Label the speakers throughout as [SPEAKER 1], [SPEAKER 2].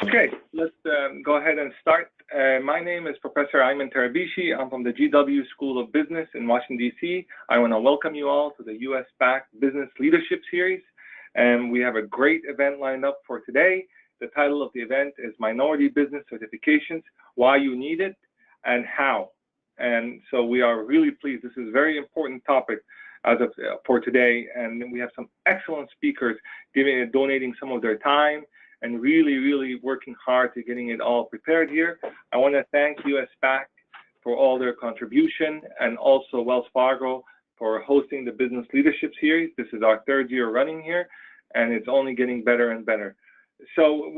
[SPEAKER 1] Okay, let's go ahead and start. My name is Professor Ayman Tarabishi. I'm from the GW School of Business in Washington, D.C. I want to welcome you all to the U.S. PAC Business Leadership Series. And we have a great event lined up for today. The title of the event is Minority Business Certifications, Why You Need It and How. And so we are really pleased. This is a very important topic for today. And we have some excellent speakers donating some of their time and really working hard to getting it all prepared here. I want to thank US PAC for all their contribution, and also Wells Fargo for hosting the Business Leadership Series. This is our third year running here, and it's only getting better and better. So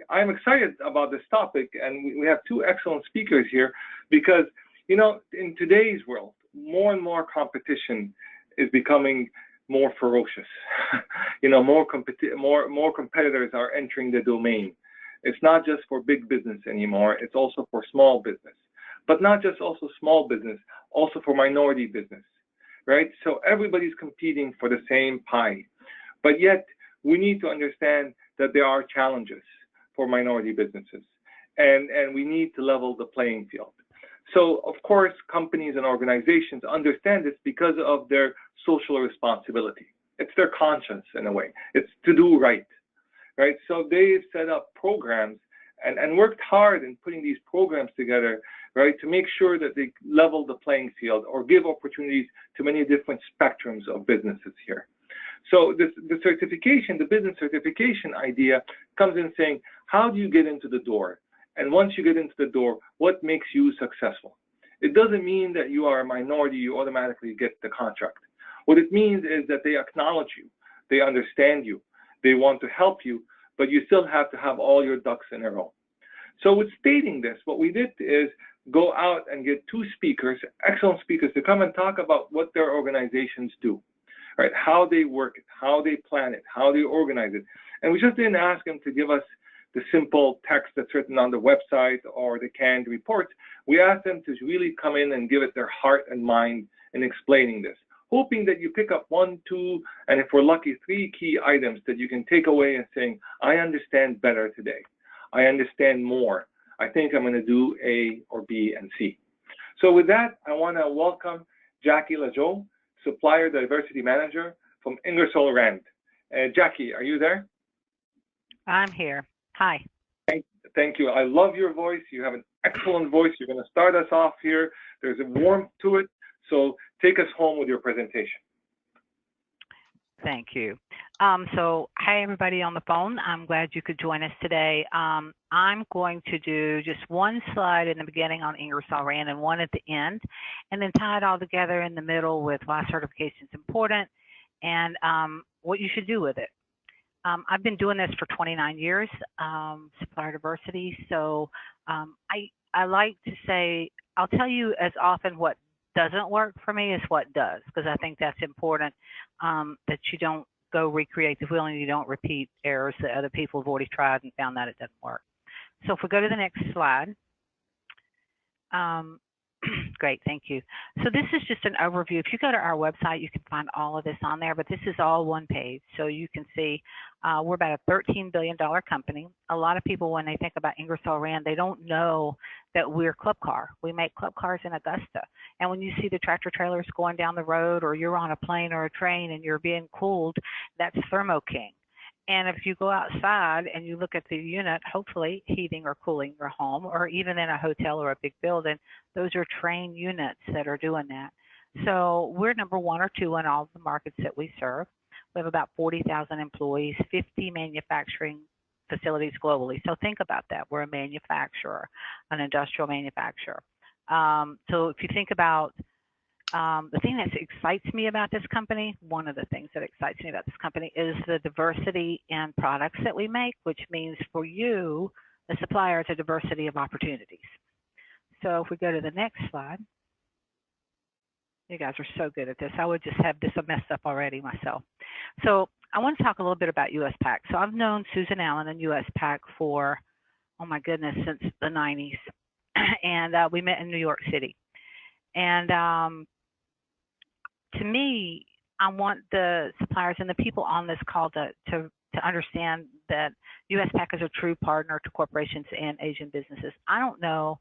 [SPEAKER 1] I'm excited about this topic, and we have two excellent speakers here because, you know, in today's world, more and more competition is becoming more ferocious. You know, more competitors are entering the domain. It's not just for big business anymore, it's also for small business. But not just also small business, also for minority business, right? So everybody's competing for the same pie. But yet, we need to understand that there are challenges for minority businesses, and we need to level the playing field. So, of course, companies and organizations understand this because of their social responsibility. It's their conscience, in a way. It's to do right? So they've set up programs and worked hard in putting these programs together, right, to make sure that they level the playing field or give opportunities to many different spectrums of businesses here. So the business certification idea comes in saying, how do you get into the door? And once you get into the door, what makes you successful? It doesn't mean that you are a minority, you automatically get the contract. What it means is that they acknowledge you, they understand you, they want to help you, but you still have to have all your ducks in a row. So with stating this, what we did is go out and get two speakers, excellent speakers, to come and talk about what their organizations do, right? How they work it, how they plan it, how they organize it. And we just didn't ask them to give us the simple text that's written on the website or the canned reports. We asked them to really come in and give it their heart and mind in explaining this, hoping that you pick up 1, 2, and if we're lucky, 3 key items that you can take away and saying, I understand better today. I understand more. I think I'm going to do A or B and C. So with that, I want to welcome Jackie LaJoie, Supplier Diversity Manager from Ingersoll Rand. Jackie, are you there?
[SPEAKER 2] I'm here. Hi.
[SPEAKER 1] Thank you. I love your voice. You have an excellent voice. You're going to start us off here. There's a warmth to it. So take us home with your presentation.
[SPEAKER 2] Thank you. So hi, everybody on the phone. I'm glad you could join us today. I'm going to do just one slide in the beginning on Ingersoll Rand and one at the end, and then tie it all together in the middle with why certification is important and what you should do with it. I've been doing this for 29 years, supplier diversity. So I like to say, I'll tell you as often what doesn't work for me as what does, because I think that's important, that you don't go recreate the wheel and you don't repeat errors that other people have already tried and found that it doesn't work. So if we go to the next slide. Great, thank you. So this is just an overview. If you go to our website, you can find all of this on there, but this is all one page. So you can see we're about a $13 billion company. A lot of people, when they think about Ingersoll Rand, they don't know that we're Club Car. We make Club Cars in Augusta. And when you see the tractor trailers going down the road, or you're on a plane or a train and you're being cooled, that's Thermo King. And if you go outside and you look at the unit, hopefully heating or cooling your home, or even in a hotel or a big building, those are trained units that are doing that. So we're number 1 or 2 in all the markets that we serve. We have about 40,000 employees, 50 manufacturing facilities globally. So think about that. We're a manufacturer, an industrial manufacturer. So if you think about the thing that excites me about this company, one of the things that excites me about this company is the diversity in products that we make, which means for you, the supplier, it's a diversity of opportunities. So if we go to the next slide, you guys are so good at this. I would just have this messed up already myself. So I want to talk a little bit about US PAC. So I've known Susan Allen and US PAC for, oh my goodness, since the 90s. And we met in New York City. And to me, I want the suppliers and the people on this call to to understand that USPAC is a true partner to corporations and Asian businesses. I don't know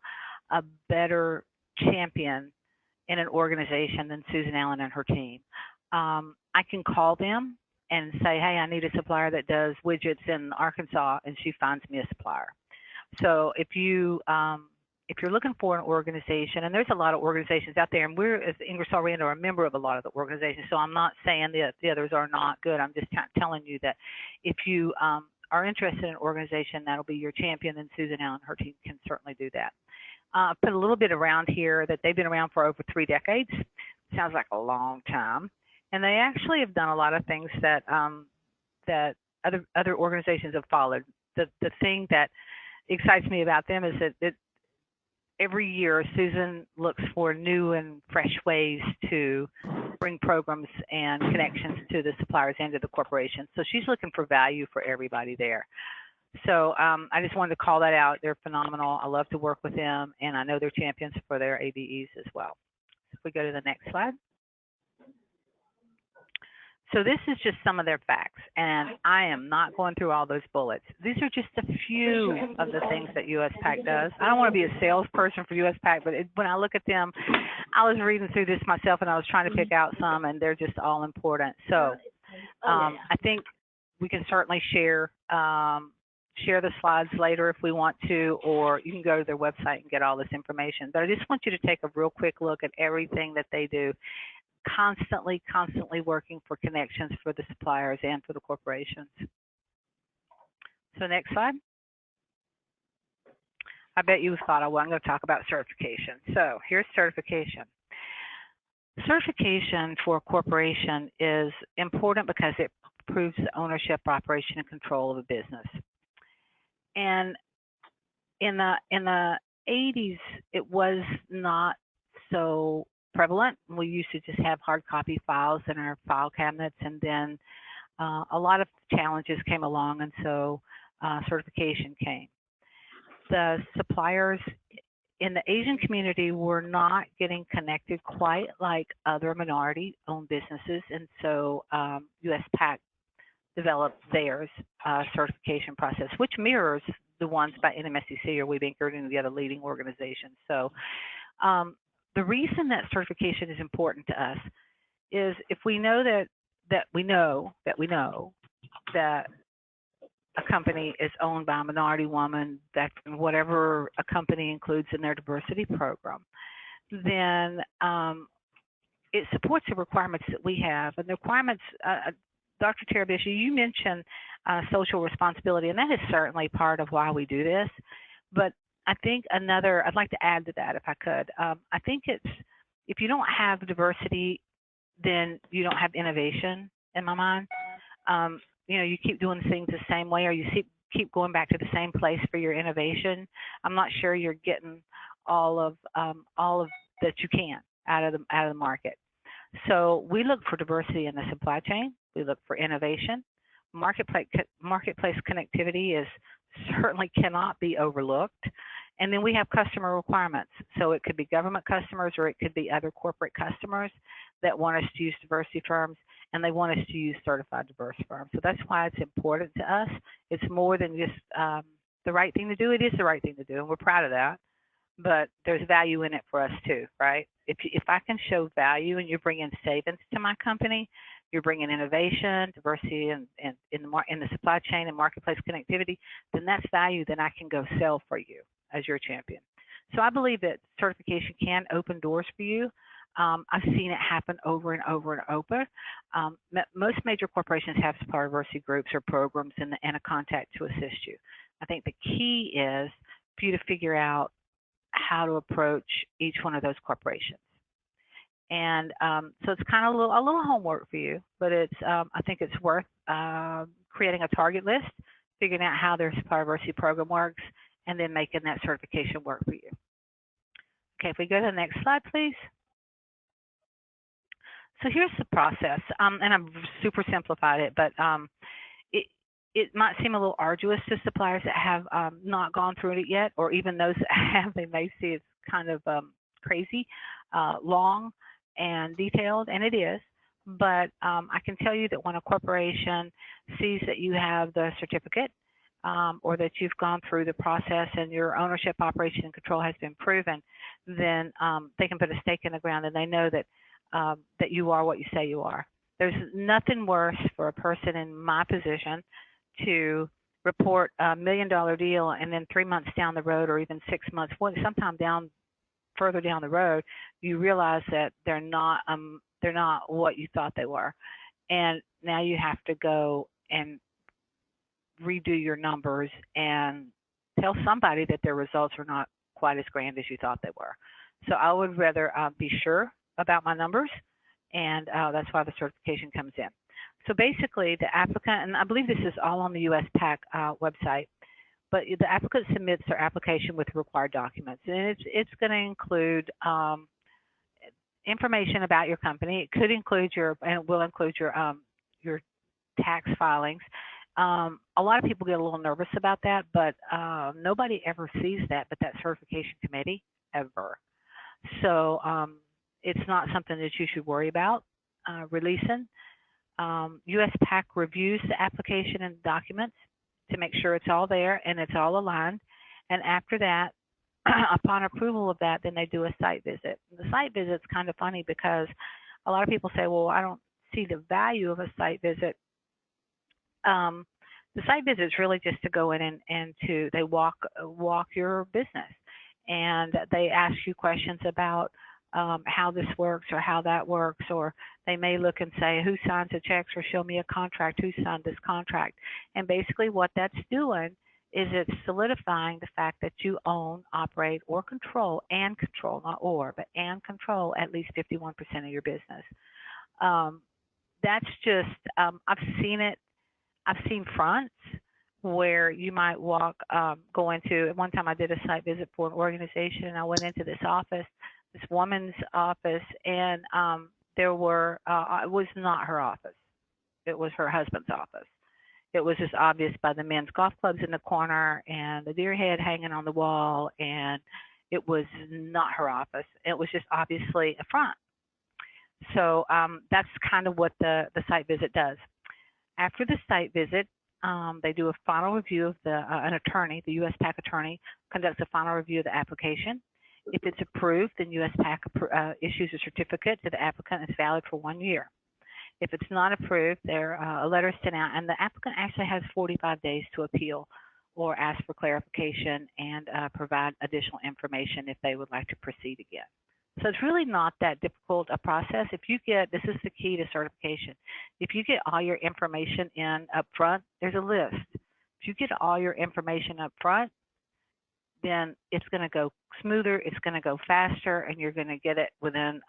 [SPEAKER 2] a better champion in an organization than Susan Allen and her team. I can call them and say, hey, I need a supplier that does widgets in Arkansas, and she finds me a supplier. So if you're looking for an organization, and there's a lot of organizations out there, and we're, as Ingersoll Rand, are a member of a lot of the organizations, so I'm not saying that the others are not good. I'm just telling you that if you are interested in an organization that'll be your champion, then Susan Allen and her team can certainly do that. Put a little bit around here that they've been around for over 3 decades. Sounds like a long time. And they actually have done a lot of things that that other organizations have followed. The thing that excites me about them is that every year Susan looks for new and fresh ways to bring programs and connections to the suppliers and to the corporation. So she's looking for value for everybody there. So I just wanted to call that out. They're phenomenal. I love to work with them, and I know they're champions for their ABEs as well. So if we go to the next slide. So this is just some of their facts, and I am not going through all those bullets. These are just a few of the things that USPAC does. I don't want to be a salesperson for USPAC, but when I look at them, I was reading through this myself, and I was trying to pick out some, and they're just all important. So I think we can certainly share the slides later if we want to, or you can go to their website and get all this information. But I just want you to take a real quick look at everything that they do. Constantly working for connections for the suppliers and for the corporations. So next slide. I bet you thought I wasn't going to talk about certification. So here's certification. Certification for a corporation is important because it proves the ownership, operation, and control of a business. And in the 80s, it was not so prevalent. We used to just have hard copy files in our file cabinets, and then a lot of challenges came along, and so certification came. The suppliers in the Asian community were not getting connected quite like other minority-owned businesses, and so USPAC developed theirs certification process, which mirrors the ones by NMSCC or Weeb Inc. and the other leading organizations. So the reason that certification is important to us is if we know that we know that a company is owned by a minority woman, that whatever a company includes in their diversity program, then it supports the requirements that we have. And the requirements, Dr. Terabishi, you mentioned social responsibility, and that is certainly part of why we do this. But I think I'd like to add to that if I could. I think if you don't have diversity, then you don't have innovation in my mind. You keep doing things the same way, or you keep going back to the same place for your innovation. I'm not sure you're getting all of that you can out of the market. So we look for diversity in the supply chain. We look for innovation. Marketplace connectivity certainly cannot be overlooked. And then we have customer requirements. So it could be government customers, or it could be other corporate customers that want us to use diversity firms, and they want us to use certified diverse firms. So that's why it's important to us. It's more than just the right thing to do. It is the right thing to do, and we're proud of that. But there's value in it for us too, right? If I can show value and you're bringing savings to my company, you're bringing innovation, diversity, and in the supply chain and marketplace connectivity, then that's value. Then I can go sell for you as your champion. So I believe that certification can open doors for you. I've seen it happen over and over and over. Most major corporations have supplier diversity groups or programs and a contact to assist you. I think the key is for you to figure out how to approach each one of those corporations. And so it's kind of a little homework for you, but I think it's worth creating a target list, figuring out how their supplier diversity program works, and then making that certification work for you. Okay, if we go to the next slide, please. So here's the process, and I've super simplified it, but it might seem a little arduous to suppliers that have not gone through it yet, or even those that have. They may see it's kind of crazy, long, and detailed, and it is. but I can tell you that when a corporation sees that you have the certificate or that you've gone through the process and your ownership, operation, and control has been proven, then they can put a stake in the ground and they know that that you are what you say you are. There's nothing worse for a person in my position to report $1 million deal and then 3 months down the road or even 6 months, sometime further down the road, you realize that they're not what you thought they were, and now you have to go and redo your numbers and tell somebody that their results are not quite as grand as you thought they were. So I would rather be sure about my numbers, and that's why the certification comes in. So basically, the applicant, and I believe this is all on the US PAC website, but the applicant submits their application with required documents, and it's going to include information about your company. It could include and will include your tax filings. A lot of people get a little nervous about that, but nobody ever sees that but that certification committee ever. So it's not something that you should worry about releasing. US PAC reviews the application and documents to make sure it's all there and it's all aligned. And after that, upon approval of that, then they do a site visit. The site visit's kind of funny because a lot of people say, well, I don't see the value of a site visit. The site visit is really just to go in and they walk your business, and they ask you questions about how this works or how that works, or they may look and say, who signs the checks, or show me a contract, who signed this contract. And basically what that's doing is it's solidifying the fact that you own, operate, or control, not or, but and control at least 51% of your business. That's just, I've seen it. I've seen fronts where you might go into, at one time I did a site visit for an organization, and I went into this office, this woman's office, and it was not her office. It was her husband's office. It was just obvious by the men's golf clubs in the corner and the deer head hanging on the wall, and it was not her office. It was just obviously a front. So that's kind of what the site visit does. After the site visit, they do a final review of an attorney, the US PAC attorney, conducts a final review of the application. If it's approved, then US PAC issues a certificate to the applicant that's valid for 1 year. If it's not approved, a letter is sent out, and the applicant actually has 45 days to appeal or ask for clarification and provide additional information if they would like to proceed again. So it's really not that difficult a process. If you this is the key to certification. If you get all your information in up front, there's a list. If you get all your information up front, then it's going to go smoother, it's going to go faster, and you're going to get it within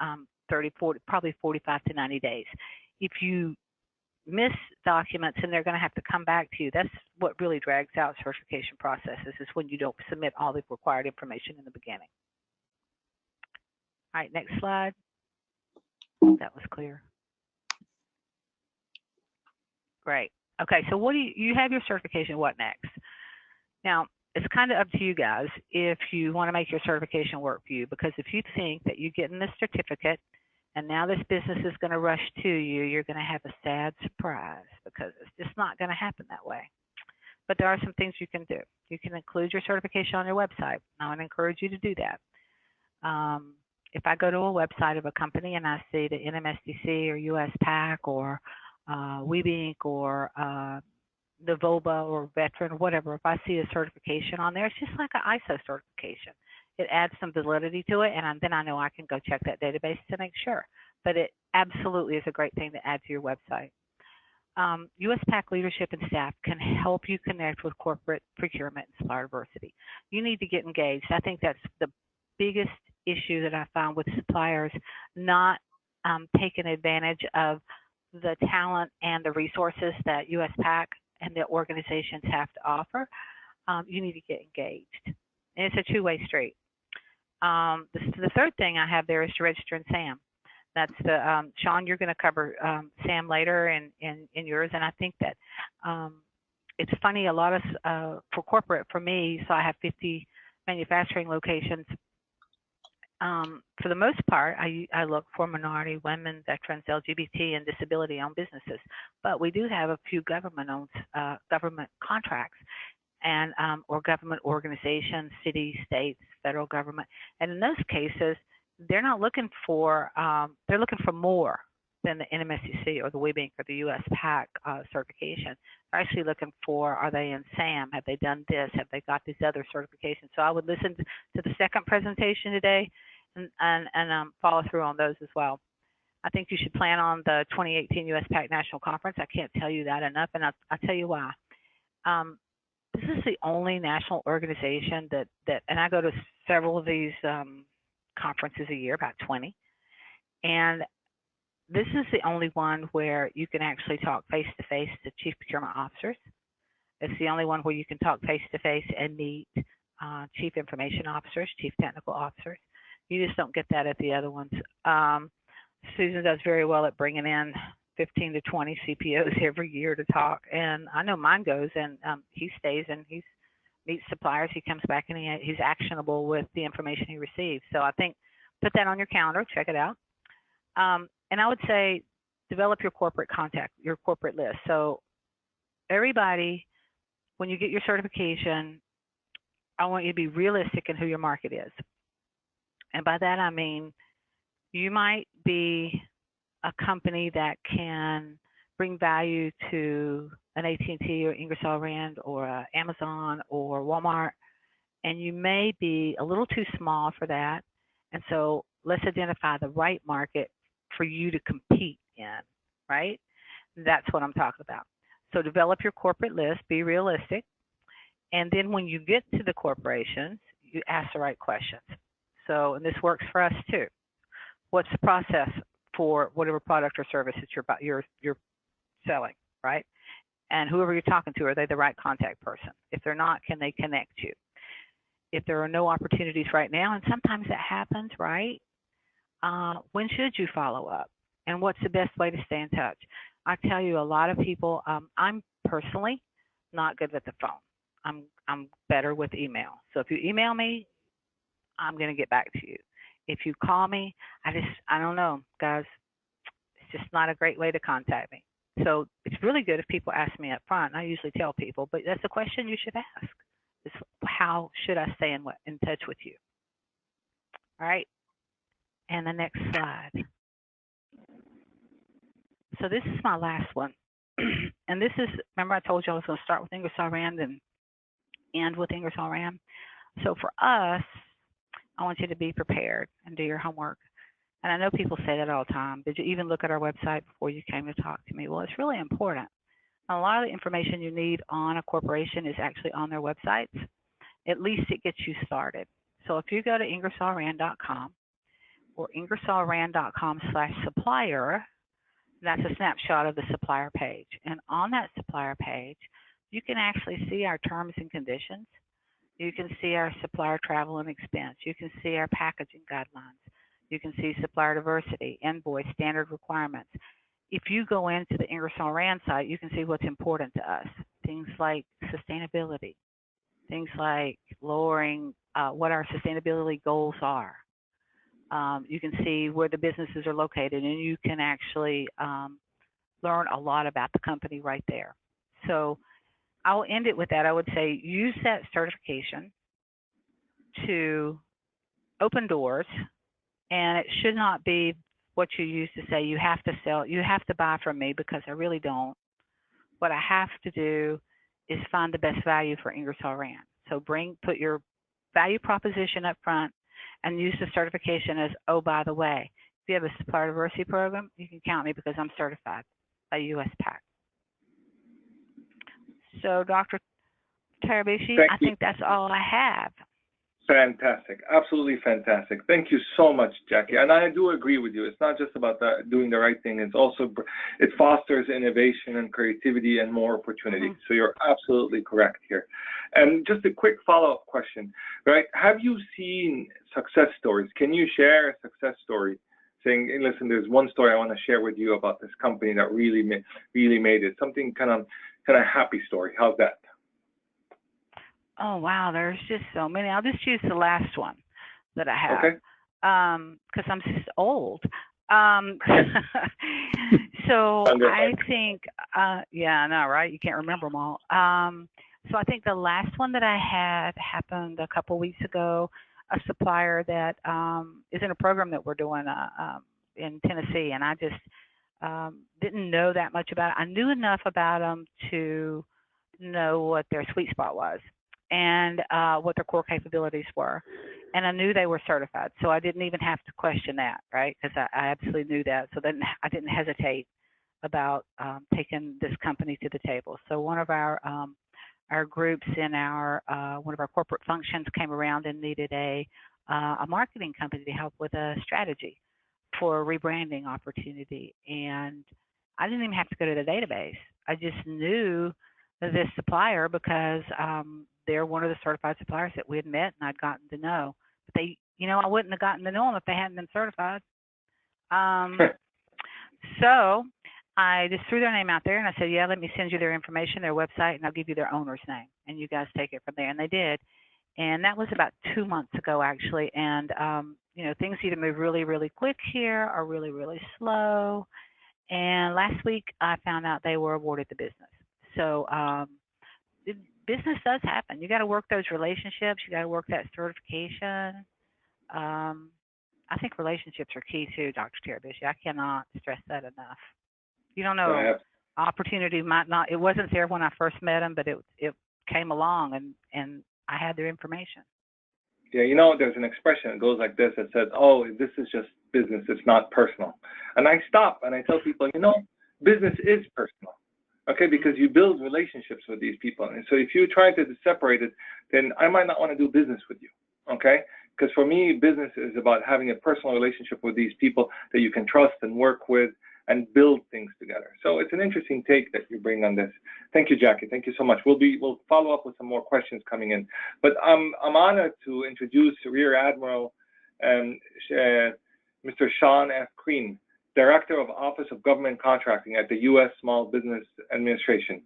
[SPEAKER 2] 30, 40, probably 45 to 90 days. If you miss documents and they're going to have to come back to you, that's what really drags out certification processes, is when you don't submit all the required information in the beginning. All right, next slide. That was clear. Great. Okay, so what do you have your certification, what next? Now, it's kind of up to you guys if you want to make your certification work for you, because if you think that you're getting this certificate and now this business is going to rush to you, you're going to have a sad surprise, because it's just not going to happen that way. But there are some things you can do. You can include your certification on your website. I would encourage you to do that. If I go to a website of a company and I see the NMSDC or US PAC or WeBank or Novoba or Veteran or whatever, if I see a certification on there, it's just like an ISO certification. It adds some validity to it, and then I know I can go check that database to make sure. But it absolutely is a great thing to add to your website. US PAC leadership and staff can help you connect with corporate procurement and supplier diversity. You need to get engaged. I think that's the biggest issue that I found with suppliers, not taking advantage of the talent and the resources that US PAC and the organizations have to offer. You need to get engaged. And it's a two-way street. The third thing I have there is to register in SAM. That's the, Seán, you're going to cover SAM later in yours. And I think that it's funny, a lot of, for corporate, for me, so I have 50 manufacturing locations. For the most part, I look for minority, women, veterans, LGBT, and disability-owned businesses. But we do have a few government-owned government contracts and or government organizations, cities, states, federal government. And in those cases, they're not looking for they're looking for more than the NMSCC or the WBINC or the US PAC certification. They're actually looking for, are they in SAM? Have they done this? Have they got these other certifications? So I would listen to the second presentation today and follow through on those as well. I think you should plan on the 2018 US PAC National Conference. I can't tell you that enough, and I'll tell you why. This is the only national organization that and I go to several of these conferences a year, about 20, and this is the only one where you can actually talk face-to-face to chief procurement officers. It's the only one where you can talk face-to-face and meet chief information officers, chief technical officers. You just don't get that at the other ones. Susan does very well at bringing in 15 to 20 CPOs every year to talk, and I know mine goes, and he stays and he meets suppliers. He comes back and he's actionable with the information he receives. So I think put that on your calendar, check it out. And I would say develop your corporate contact, your corporate list. So everybody, when you get your certification, I want you to be realistic in who your market is. And by that I mean you might be a company that can bring value to an AT&T or Ingersoll Rand or Amazon or Walmart, and you may be a little too small for that. And so let's identify the right market for you to compete in, right? That's what I'm talking about. So develop your corporate list, be realistic, and then when you get to the corporations, you ask the right questions. So, and this works for us too. What's the process for whatever product or service that you're selling, right? And whoever you're talking to, are they the right contact person? If they're not, can they connect you? If there are no opportunities right now, and sometimes that happens, right? When should you follow up? And what's the best way to stay in touch? I tell you, a lot of people, I'm personally not good with the phone. I'm better with email. So if you email me, I'm going to get back to you. If you call me, I don't know, guys. It's just not a great way to contact me. So it's really good if people ask me up front. I usually tell people, but that's a question you should ask. Is how should I stay in touch with you? All right. And the next slide. So this is my last one. And this is, remember I told you I was going to start with Ingersoll Rand and end with Ingersoll Rand. So for us, I want you to be prepared and do your homework. And I know people say that all the time. Did you even look at our website before you came to talk to me? Well, it's really important. A lot of the information you need on a corporation is actually on their websites. At least it gets you started. So if you go to ingersollrand.com or ingersollrand.com/supplier, that's a snapshot of the supplier page. And on that supplier page, you can actually see our terms and conditions. You can see our supplier travel and expense. You can see our packaging guidelines. You can see supplier diversity, invoice, standard requirements. If you go into the Ingersoll Rand site, you can see what's important to us. Things like sustainability, things like lowering what our sustainability goals are. You can see where the businesses are located, and you can actually learn a lot about the company right there. So I'll end it with that. I would say use that certification to open doors, and it should not be what you used to say, you have to sell, you have to buy from me, because I really don't. What I have to do is find the best value for Ingersoll Rand. So put your value proposition up front and use the certification as, oh, by the way, if you have a supplier diversity program, you can count me because I'm certified by US PAC. So Dr. Tarabishi, I think that's all I have.
[SPEAKER 1] Fantastic. Absolutely fantastic. Thank you so much, Jackie. And I do agree with you. It's not just about doing the right thing. It's also, it fosters innovation and creativity and more opportunity. Mm-hmm. So you're absolutely correct here. And just a quick follow-up question, right? Have you seen success stories? Can you share a success story saying, hey, listen, there's one story I want to share with you about this company that really made it, something kind of happy story. How's that?
[SPEAKER 2] Oh, wow, there's just so many. I'll just use the last one that I have.
[SPEAKER 1] Okay.
[SPEAKER 2] because I'm just old. Um, so I think, yeah, I know, right? You can't remember them all. So I think the last one that I had happened a couple weeks ago. A supplier that is in a program that we're doing in Tennessee, and I just didn't know that much about it. I knew enough about them to know what their sweet spot was and what their core capabilities were. And I knew they were certified, so I didn't even have to question that, right? Because I absolutely knew that. So then I didn't hesitate about taking this company to the table. So one of our groups in our one of our corporate functions came around and needed a marketing company to help with a strategy for a rebranding opportunity. And I didn't even have to go to the database. I just knew this supplier because they're one of the certified suppliers that we had met and I'd gotten to know. But they, I wouldn't have gotten to know them if they hadn't been certified. So I just threw their name out there and I said, yeah, let me send you their information, their website, and I'll give you their owner's name. And you guys take it from there. And they did. And that was about 2 months ago, actually. And, things either move really, really quick here or really, really slow. And last week I found out they were awarded the business. So business does happen. You got to work those relationships. You got to work that certification. I think relationships are key too, Dr. Terabishi. I cannot stress that enough. You don't know, opportunity might not. It wasn't there when I first met them, but it came along, and I had their information.
[SPEAKER 1] Yeah, there's an expression that goes like this that says, "Oh, this is just business. It's not personal." And I stop and I tell people, business is personal. Okay, because you build relationships with these people. And so if you try to separate it, then I might not want to do business with you. Okay? Because for me, business is about having a personal relationship with these people that you can trust and work with and build things together. So it's an interesting take that you bring on this. Thank you, Jackie. Thank you so much. We'll follow up with some more questions coming in. But I'm honored to introduce Rear Admiral Mr. Seán F. Crean, Director of Office of Government Contracting at the U.S. Small Business Administration.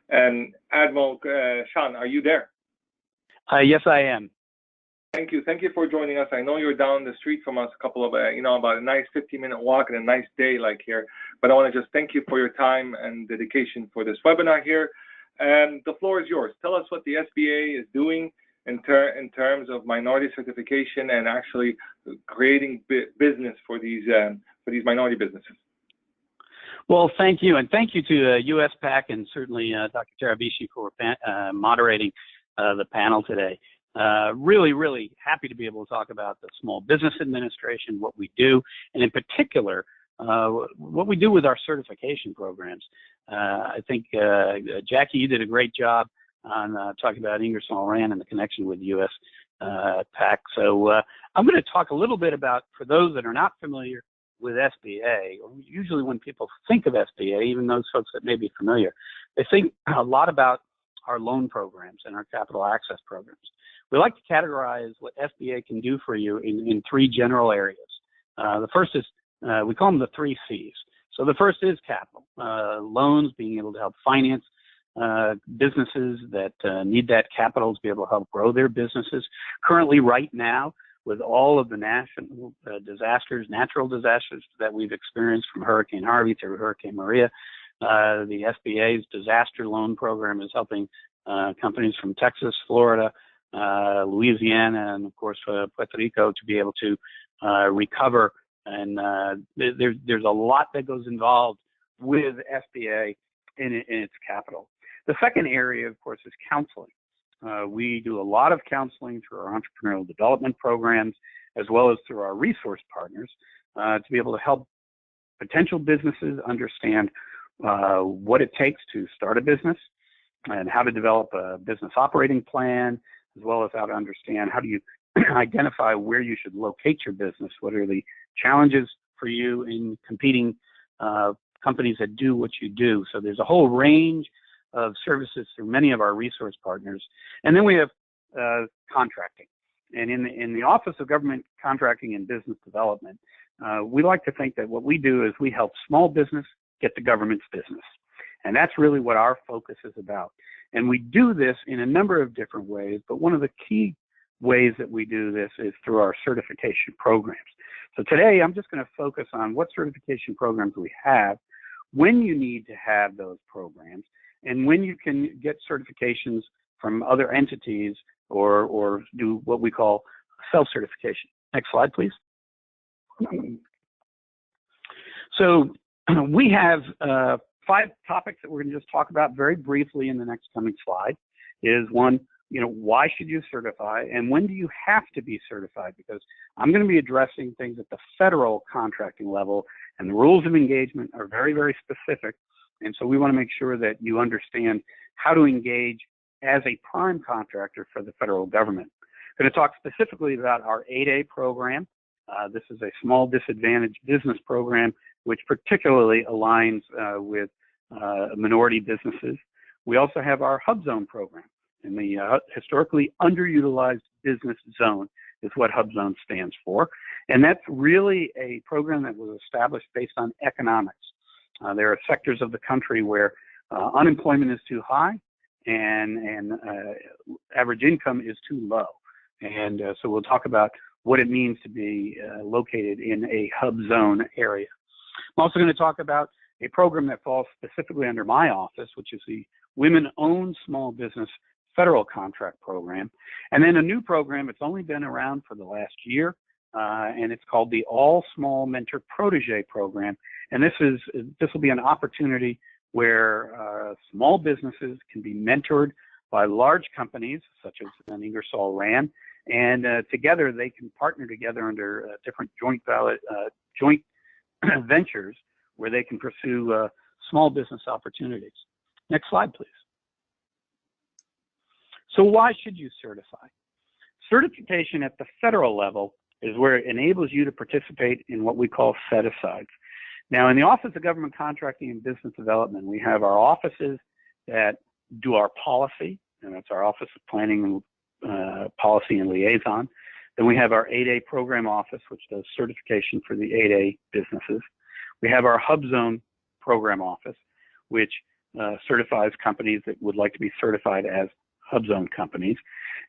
[SPEAKER 1] And Admiral Seán, are you there?
[SPEAKER 3] Yes, I am.
[SPEAKER 1] Thank you. Thank you for joining us. I know you're down the street from us, a couple of, about a nice 15-minute walk and a nice day like here. But I want to just thank you for your time and dedication for this webinar here. And the floor is yours. Tell us what the SBA is doing in terms of minority certification and actually creating business for these minority businesses.
[SPEAKER 3] Well, thank you, and thank you to USPAC and certainly Dr. Terabishi for moderating the panel today. Really, really happy to be able to talk about the Small Business Administration, what we do, and in particular, what we do with our certification programs. I think, Jackie, you did a great job on talking about Ingersoll Rand and the connection with USPAC. So I'm going to talk a little bit about, for those that are not familiar with SBA, usually when people think of SBA, even those folks that may be familiar, they think a lot about our loan programs and our capital access programs. We like to categorize what SBA can do for you in three general areas. The first is, we call them the 3 C's. So the first is capital, loans, being able to help finance businesses that need that capital to be able to help grow their businesses. Currently, right now, with all of the national natural disasters that we've experienced from Hurricane Harvey through Hurricane Maria, the SBA's disaster loan program is helping companies from Texas, Florida, Louisiana, and of course Puerto Rico to be able to recover. And there's a lot that goes involved with SBA in its capital. The second area, of course, is counseling. We do a lot of counseling through our entrepreneurial development programs, as well as through our resource partners, to be able to help potential businesses understand what it takes to start a business and how to develop a business operating plan, as well as how to understand how do you identify where you should locate your business, what are the challenges for you in competing companies that do what you do. So there's a whole range of services through many of our resource partners. And then we have contracting. And in the Office of Government Contracting and Business Development, we like to think that what we do is we help small business get the government's business. And that's really what our focus is about. And we do this in a number of different ways, but one of the key ways that we do this is through our certification programs. So today I'm just going to focus on what certification programs we have, when you need to have those programs, and when you can get certifications from other entities or do what we call self-certification. Next slide, please. So we have 5 topics that we're going to just talk about very briefly in the next coming slide. Is one, why should you certify, and when do you have to be certified? Because I'm going to be addressing things at the federal contracting level, and the rules of engagement are very, very specific. And so we want to make sure that you understand how to engage as a prime contractor for the federal government. I'm going to talk specifically about our 8A program. This is a small disadvantaged business program, which particularly aligns with minority businesses. We also have our Hub Zone program, and the historically underutilized business zone is what Hub Zone stands for. And that's really a program that was established based on economics. There are sectors of the country where unemployment is too high and average income is too low. And so we'll talk about what it means to be located in a Hub Zone area. I'm also going to talk about a program that falls specifically under my office, which is the Women-Owned Small Business Federal Contract Program. And then a new program, it's only been around for the last year, and it's called the All Small Mentor Protege Program. And this will be an opportunity where small businesses can be mentored by large companies, such as an Ingersoll Rand, and together they can partner together under different joint ventures where they can pursue small business opportunities. Next slide, please. So why should you certify? Certification at the federal level is where it enables you to participate in what we call set-asides. Now, in the Office of Government Contracting and Business Development, we have our offices that do our policy, and that's our Office of Planning, Policy and Liaison. Then we have our 8A program office, which does certification for the 8A businesses. We have our Hub Zone program office, which certifies companies that would like to be certified as Hub Zone companies.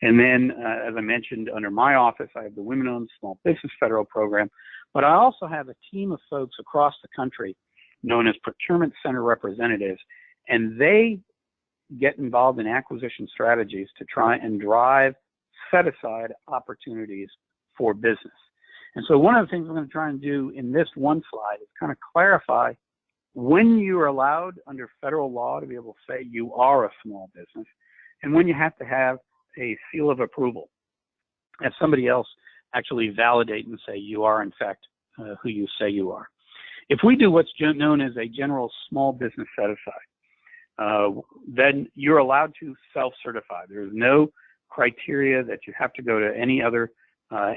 [SPEAKER 3] And then, as I mentioned, under my office, I have the Women-Owned Small Business Federal Program, but I also have a team of folks across the country known as Procurement Center representatives, and they get involved in acquisition strategies to try and drive set-aside opportunities for business. And so one of the things we're going to try and do in this one slide is kind of clarify when you are allowed under federal law to be able to say you are a small business, and when you have to have a seal of approval, have somebody else actually validate and say you are in fact who you say you are. If we do what's known as a general small business set-aside, then you're allowed to self-certify. There's no criteria that you have to go to any other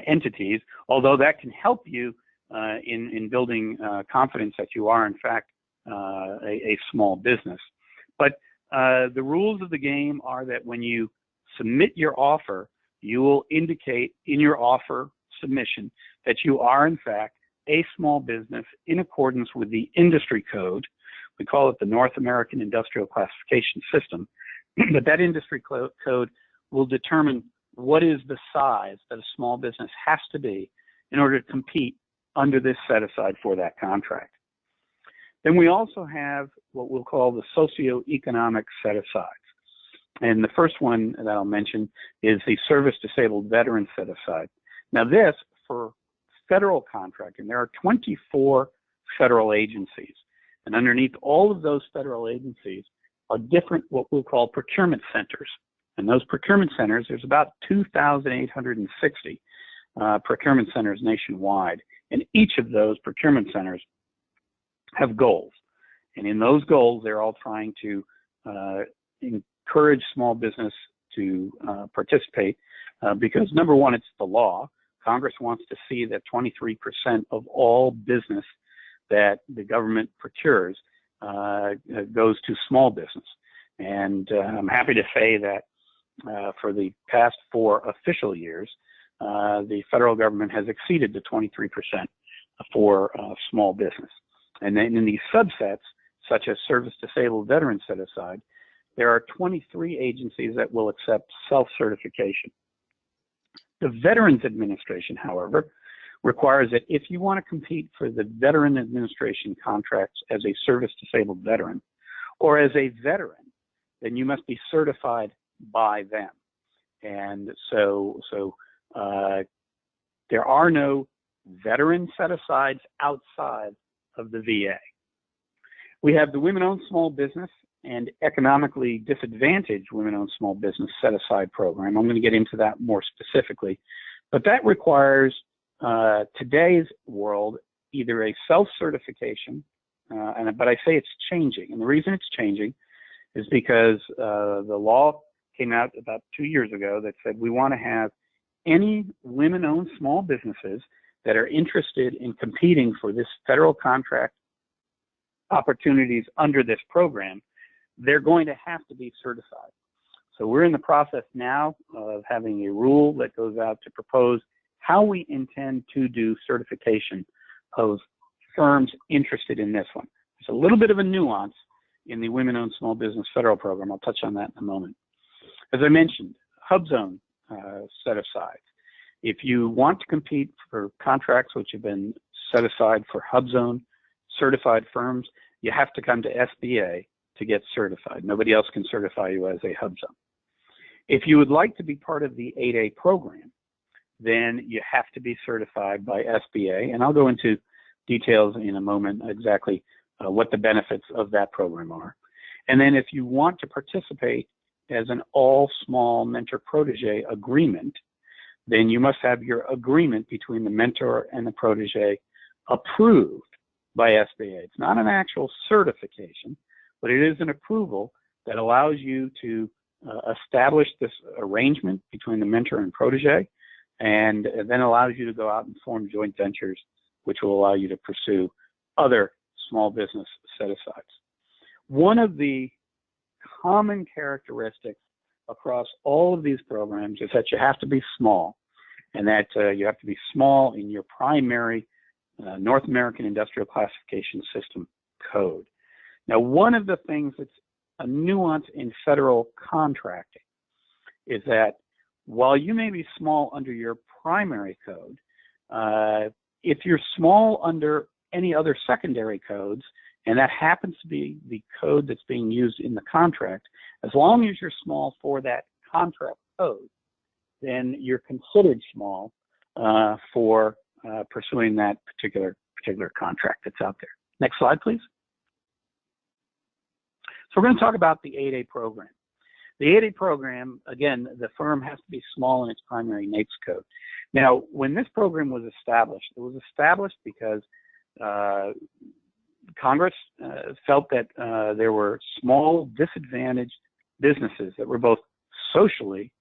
[SPEAKER 3] entities, although that can help you in building confidence that you are in fact a small business. But the rules of the game are that when you submit your offer, you will indicate in your offer submission that you are in fact a small business in accordance with the industry code. We call it the North American Industrial Classification System, but that industry code will determine what is the size that a small business has to be in order to compete under this set-aside for that contract. Then we also have what we'll call the socioeconomic set-asides. And the first one that I'll mention is the Service Disabled Veteran Set-Aside. Now this, for federal contracting, there are 24 federal agencies. And underneath all of those federal agencies are different, what we'll call procurement centers. And those procurement centers, there's about 2,860 procurement centers nationwide. And each of those procurement centers have goals. And in those goals, they're all trying to encourage small business to participate because, number one, it's the law. Congress wants to see that 23% of all business that the government procures goes to small business. And I'm happy to say that for the past 4 official years, the federal government has exceeded the 23% for small business. And then in these subsets, such as Service Disabled Veteran Set-Aside, there are 23 agencies that will accept self-certification. The Veterans Administration, however, requires that if you want to compete for the Veteran Administration contracts as a service-disabled veteran or as a veteran, then you must be certified by them. And so there are no veteran set-asides outside of the VA. We have the Women-Owned Small Business and Economically Disadvantaged Women-Owned Small Business Set-Aside Program. I'm going to get into that more specifically. But that requires today's world either a self-certification, but I say it's changing. And the reason it's changing is because the law came out about 2 years ago that said we want to have any women-owned small businesses that are interested in competing for this federal contract opportunities under this program, they're going to have to be certified. So we're in the process now of having a rule that goes out to propose how we intend to do certification of firms interested in this one. There's a little bit of a nuance in the Women-Owned Small Business Federal Program. I'll touch on that in a moment. As I mentioned, HUBZone set-asides. If you want to compete for contracts which have been set aside for HUBZone certified firms, you have to come to SBA to get certified. Nobody else can certify you as a HUBZone. If you would like to be part of the 8A program, then you have to be certified by SBA, and I'll go into details in a moment exactly what the benefits of that program are. And then if you want to participate as an all-small mentor-protege agreement, then you must have your agreement between the mentor and the protege approved by SBA. It's not an actual certification, but it is an approval that allows you to establish this arrangement between the mentor and protege, and then allows you to go out and form joint ventures, which will allow you to pursue other small business set-asides. One of the common characteristics across all of these programs is that you have to be small, and that you have to be small in your primary North American Industrial Classification System code. Now, one of the things that's a nuance in federal contracting is that while you may be small under your primary code, if you're small under any other secondary codes, and that happens to be the code that's being used in the contract, as long as you're small for that contract code, then you're considered small for pursuing that particular contract that's out there. Next slide, please. So we're going to talk about the 8A program. The 8A program, again, the firm has to be small in its primary NAICS code. Now, when this program was established, it was established because Congress felt that there were small, disadvantaged businesses that were both socially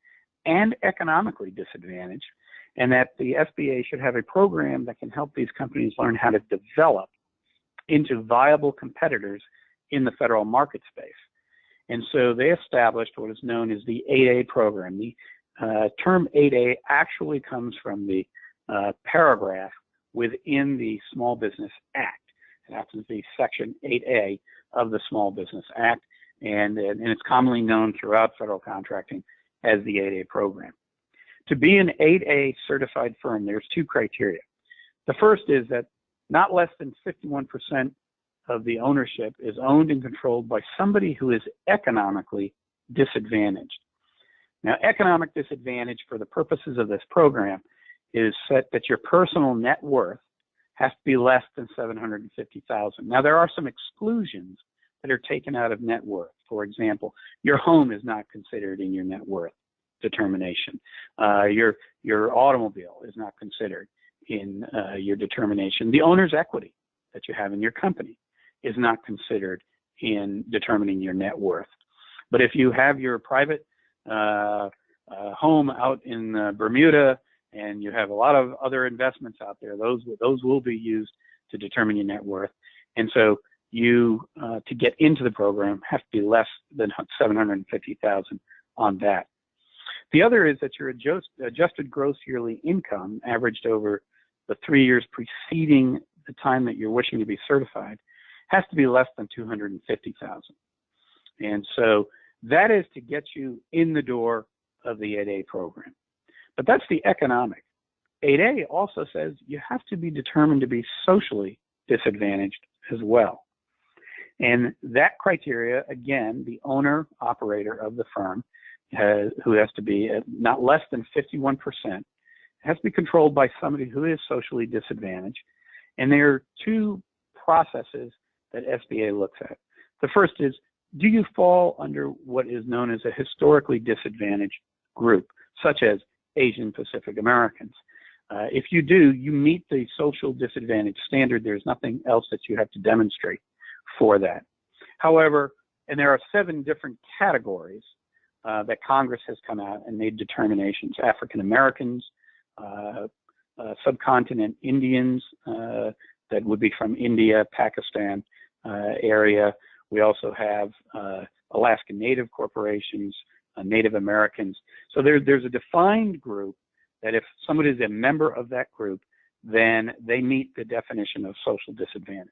[SPEAKER 3] and economically disadvantaged, and that the SBA should have a program that can help these companies learn how to develop into viable competitors in the federal market space. And so they established what is known as the 8A program. The term 8A actually comes from the paragraph within the Small Business Act. It happens to be Section 8A of the Small Business Act, and it's commonly known throughout federal contracting as the 8A program. To be an 8A certified firm, there's two criteria. The first is that not less than 51% of the ownership is owned and controlled by somebody who is economically disadvantaged. Now, economic disadvantage for the purposes of this program is set that your personal net worth has to be less than $750,000. Now, there are some exclusions that are taken out of net worth. For example, your home is not considered in your net worth determination. Your automobile is not considered in your determination. The owner's equity that you have in your company is not considered in determining your net worth. But if you have your private home out in Bermuda and you have a lot of other investments out there, those will be used to determine your net worth. And so you, to get into the program, have to be less than $750,000 on that. The other is that your adjusted gross yearly income averaged over the 3 years preceding the time that you're wishing to be certified has to be less than $250,000. And so that is to get you in the door of the 8A program. But that's the economic. 8A also says you have to be determined to be socially disadvantaged as well. And that criteria, again, the owner operator of the firm, who has to be at not less than 51%, has to be controlled by somebody who is socially disadvantaged. And there are two processes that SBA looks at. The first is, do you fall under what is known as a historically disadvantaged group, such as Asian Pacific Americans? If you do, you meet the social disadvantage standard. There's nothing else that you have to demonstrate for that. However, and there are 7 different categories that Congress has come out and made determinations. African Americans, subcontinent Indians, that would be from India, Pakistan area. We also have Alaska Native corporations, Native Americans. So there's a defined group that if somebody is a member of that group, then they meet the definition of social disadvantage.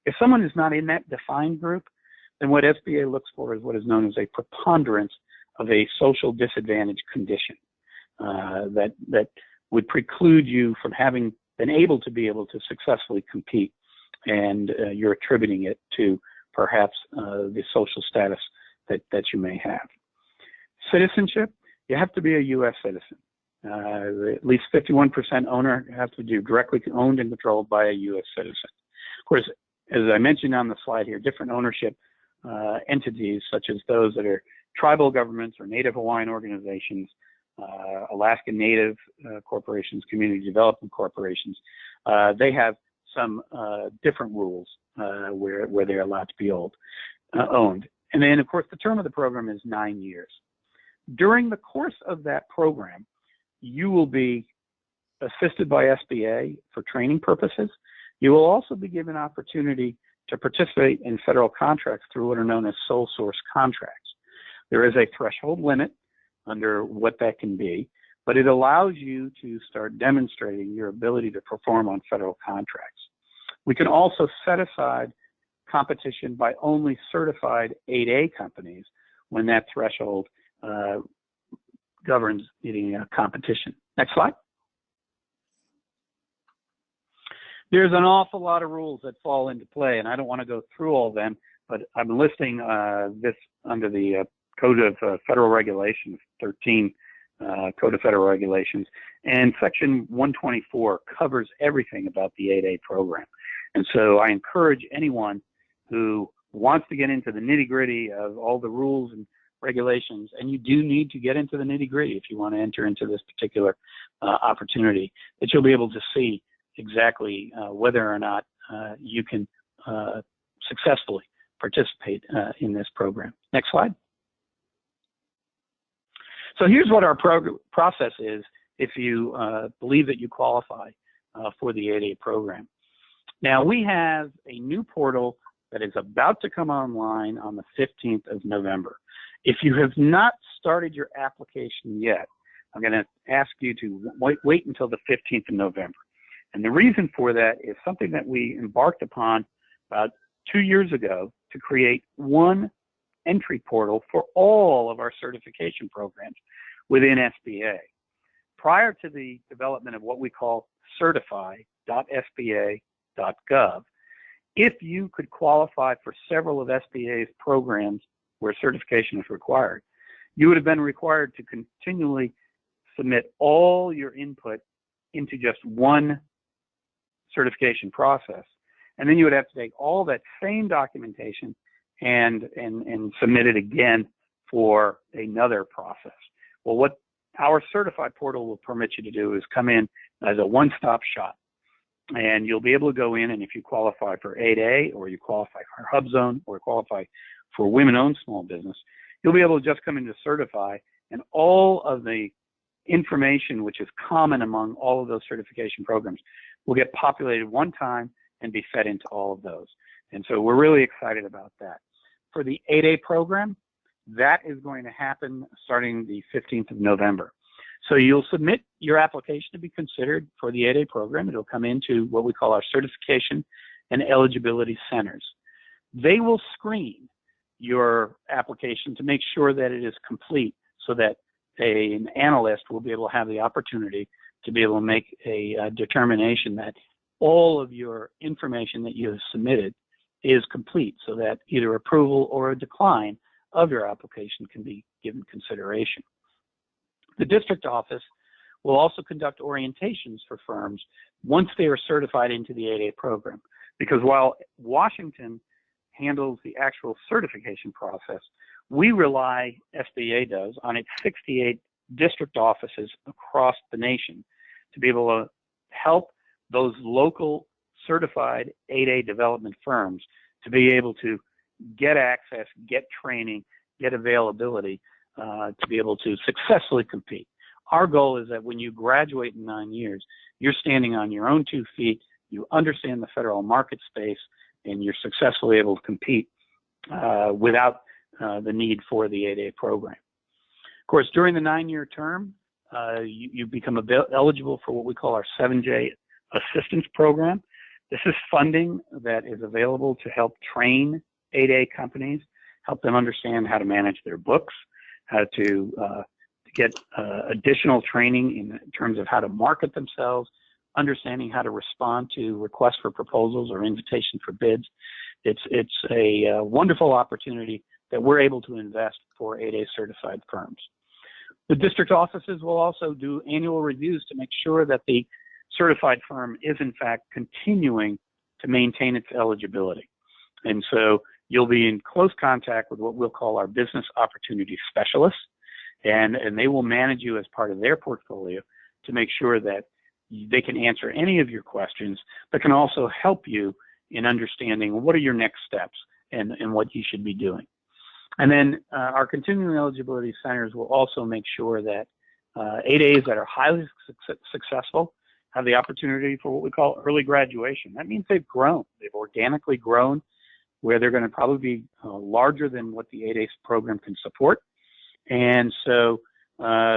[SPEAKER 3] If someone is not in that defined group, then what SBA looks for is what is known as a preponderance of a social disadvantage condition that would preclude you from having been able to successfully compete, and you're attributing it to perhaps the social status that you may have. Citizenship, you have to be a U.S. citizen. At least 51% owner has to be directly owned and controlled by a U.S. citizen. Of course, as I mentioned on the slide here, different ownership entities, such as those that are tribal governments or Native Hawaiian organizations, Alaska Native corporations, community development corporations, they have some different rules where they're allowed to be owned. And then, of course, the term of the program is 9 years. During the course of that program, you will be assisted by SBA for training purposes. You will also be given opportunity to participate in federal contracts through what are known as sole source contracts. There is a threshold limit under what that can be, but it allows you to start demonstrating your ability to perform on federal contracts. We can also set aside competition by only certified 8A companies when that threshold governs needing competition. Next slide. There's an awful lot of rules that fall into play, and I don't want to go through all of them, but I'm listing this under the Code of Federal Regulations, 13 Code of Federal Regulations, and Section 124 covers everything about the 8A program. And so I encourage anyone who wants to get into the nitty-gritty of all the rules and regulations, and you do need to get into the nitty-gritty if you want to enter into this particular opportunity, that you'll be able to see exactly whether or not you can successfully participate in this program. Next slide. So here's what our process is if you believe that you qualify for the 8A program. Now, we have a new portal that is about to come online on the 15th of November. If you have not started your application yet, I'm going to ask you to wait until the 15th of November. And the reason for that is something that we embarked upon about 2 years ago to create one entry portal for all of our certification programs within SBA. Prior to the development of what we call certify.sba.gov, if you could qualify for several of SBA's programs where certification is required, you would have been required to continually submit all your input into just one certification process. And then you would have to take all that same documentation and submit it again for another process. Well, what our certified portal will permit you to do is come in as a one-stop shop. And you'll be able to go in, and if you qualify for 8A, or you qualify for HubZone, or qualify for women-owned small business, you'll be able to just come in to certify, and all of the information which is common among all of those certification programs will get populated one time and be fed into all of those. And so we're really excited about that. For the 8A program, that is going to happen starting the 15th of November. So you'll submit your application to be considered for the 8A program. It'll come into what we call our certification and eligibility centers. They will screen your application to make sure that it is complete so that an analyst will be able to have the opportunity to be able to make a determination that all of your information that you have submitted is complete, so that either approval or a decline of your application can be given consideration. The district office will also conduct orientations for firms once they are certified into the 8A program, because while Washington handles the actual certification process, we rely, SBA does, on its 68 district offices across the nation to be able to help those local certified 8A development firms to be able to get access, get training, get availability to be able to successfully compete. Our goal is that when you graduate in 9 years, you're standing on your own 2 feet, you understand the federal market space, and you're successfully able to compete without the need for the 8A program. Of course, during the 9-year term, you become eligible for what we call our 7J assistance program. This is funding that is available to help train 8A companies, help them understand how to manage their books, how to get additional training in terms of how to market themselves, understanding how to respond to requests for proposals or invitation for bids. It's a wonderful opportunity that we're able to invest for 8A certified firms. The district offices will also do annual reviews to make sure that the certified firm is in fact continuing to maintain its eligibility. And so you'll be in close contact with what we'll call our business opportunity specialists, and they will manage you as part of their portfolio to make sure that they can answer any of your questions, but can also help you in understanding what are your next steps and what you should be doing. And then our continuing eligibility centers will also make sure that 8As that are highly successful have the opportunity for what we call early graduation. That means they've grown. They've organically grown, where they're going to probably be larger than what the 8A program can support. And so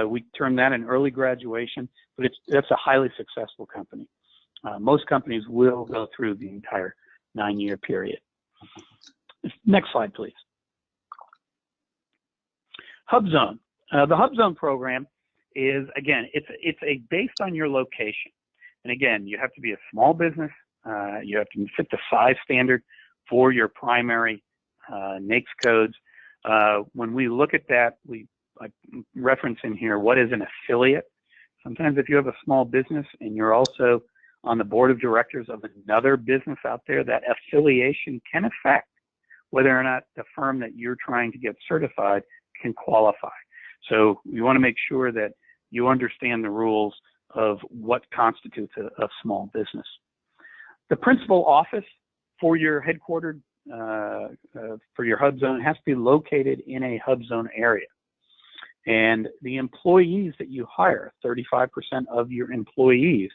[SPEAKER 3] we term that an early graduation, but that's a highly successful company. Most companies will go through the entire 9-year period. Next slide, please. Hub Zone. The Hub Zone program is, again, it's based on your location. And again, you have to be a small business. You have to fit the size standard for your primary NAICS codes. When we look at that, I reference in here what is an affiliate. Sometimes if you have a small business and you're also on the board of directors of another business out there, that affiliation can affect whether or not the firm that you're trying to get certified can qualify. So you want to make sure that you understand the rules of what constitutes a small business. The principal office for your headquartered, for your Hub Zone has to be located in a Hub Zone area. And the employees that you hire, 35% of your employees,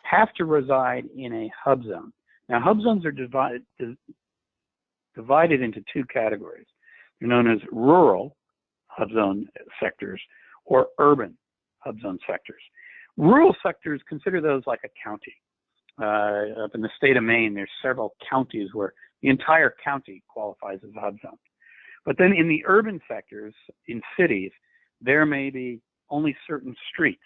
[SPEAKER 3] have to reside in a Hub Zone. Now, Hub Zones are divided into 2 categories. They're known as rural Hub Zone sectors or urban Hub Zone sectors. Rural sectors, consider those like a county. Up in the state of Maine, there's several counties where the entire county qualifies as a Hub Zone. But then in the urban sectors, in cities, there may be only certain streets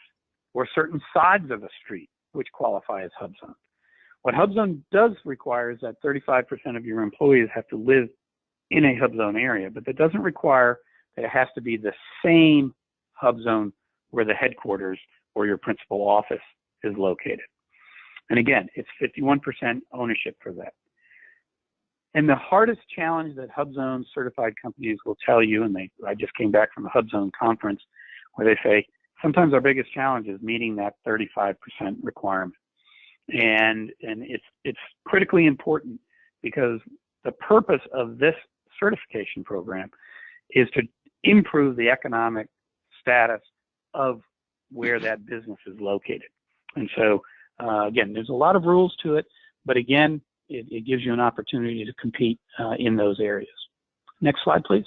[SPEAKER 3] or certain sides of a street which qualify as Hub Zone. What Hub Zone does require is that 35% of your employees have to live in a Hub Zone area, but that doesn't require that it has to be the same Hub Zone where the headquarters or your principal office is located. And again, it's 51% ownership for that. And the hardest challenge that Hub Zone certified companies will tell you, and I just came back from a Hub Zone conference where they say, sometimes our biggest challenge is meeting that 35% requirement. And it's critically important because the purpose of this certification program is to improve the economic status of where that business is located. And so, again, there's a lot of rules to it, but again, it gives you an opportunity to compete in those areas. Next slide, please.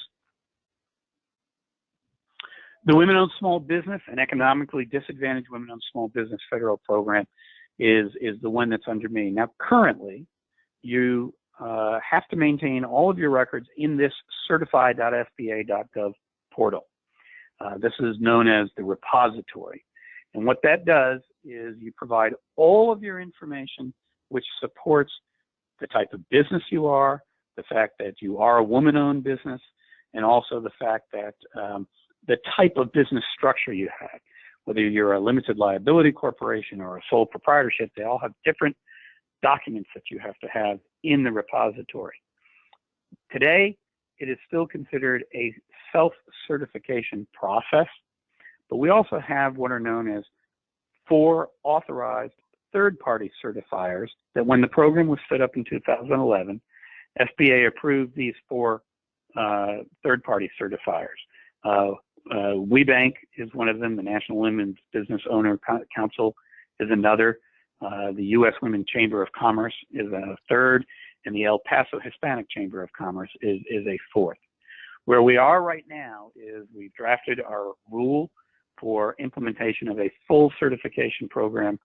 [SPEAKER 3] The Women-Owned Small Business and Economically Disadvantaged Women-Owned Small Business Federal Program is the one that's under me. Now, currently, you have to maintain all of your records in this certified.sba.gov portal. This is known as the repository. And what that does is you provide all of your information which supports the type of business you are, the fact that you are a woman-owned business, and also the fact that the type of business structure you have. Whether you're a limited liability corporation or a sole proprietorship, they all have different documents that you have to have in the repository. Today, it is still considered a self-certification process, but we also have what are known as 4 authorized third-party certifiers that when the program was set up in 2011, SBA approved these 4 third-party certifiers. WeBank is one of them. The National Women's Business Owner Council is another. The U.S. Women's Chamber of Commerce is a third, and the El Paso Hispanic Chamber of Commerce is a fourth. Where we are right now is we've drafted our rule for implementation of a full certification program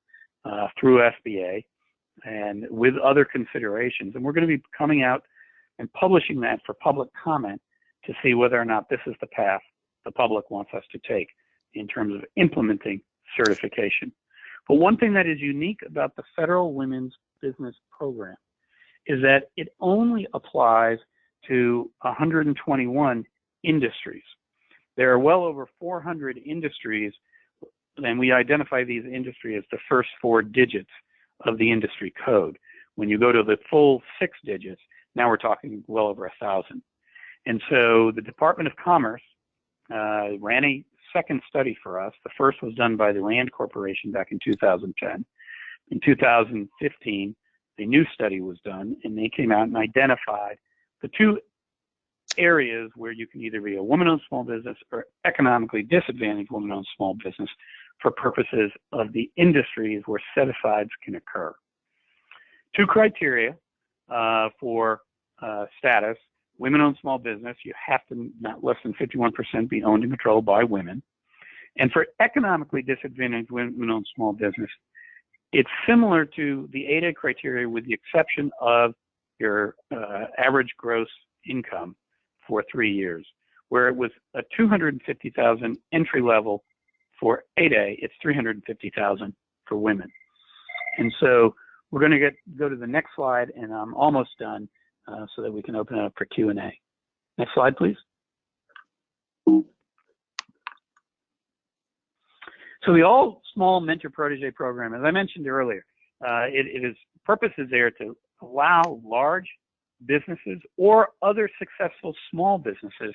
[SPEAKER 3] through SBA and with other considerations. And we're going to be coming out and publishing that for public comment to see whether or not this is the path the public wants us to take in terms of implementing certification. But one thing that is unique about the Federal Women's Business Program is that it only applies to 121 industries. There are well over 400 industries, and we identify these industries as the first 4 digits of the industry code. When you go to the full 6 digits, now we're talking well over 1,000. And so the Department of Commerce ran a second study for us. The first was done by the Rand Corporation back in 2010. In 2015, a new study was done, and they came out and identified the 2 areas where you can either be a woman-owned small business or economically disadvantaged woman-owned small business for purposes of the industries where set-asides can occur. 2 criteria for status. Women-owned small business, you have to not less than 51% be owned and controlled by women. And for economically disadvantaged women-owned small business, it's similar to the 8A criteria with the exception of your average gross income for 3 years. Where it was a $250,000 entry level for 8A, it's $350,000 for women. And so we're going to go to the next slide, and I'm almost done. So that we can open it up for Q&A. Next slide, please. So the All Small Mentor Protege Program, as I mentioned earlier, its purpose is there to allow large businesses or other successful small businesses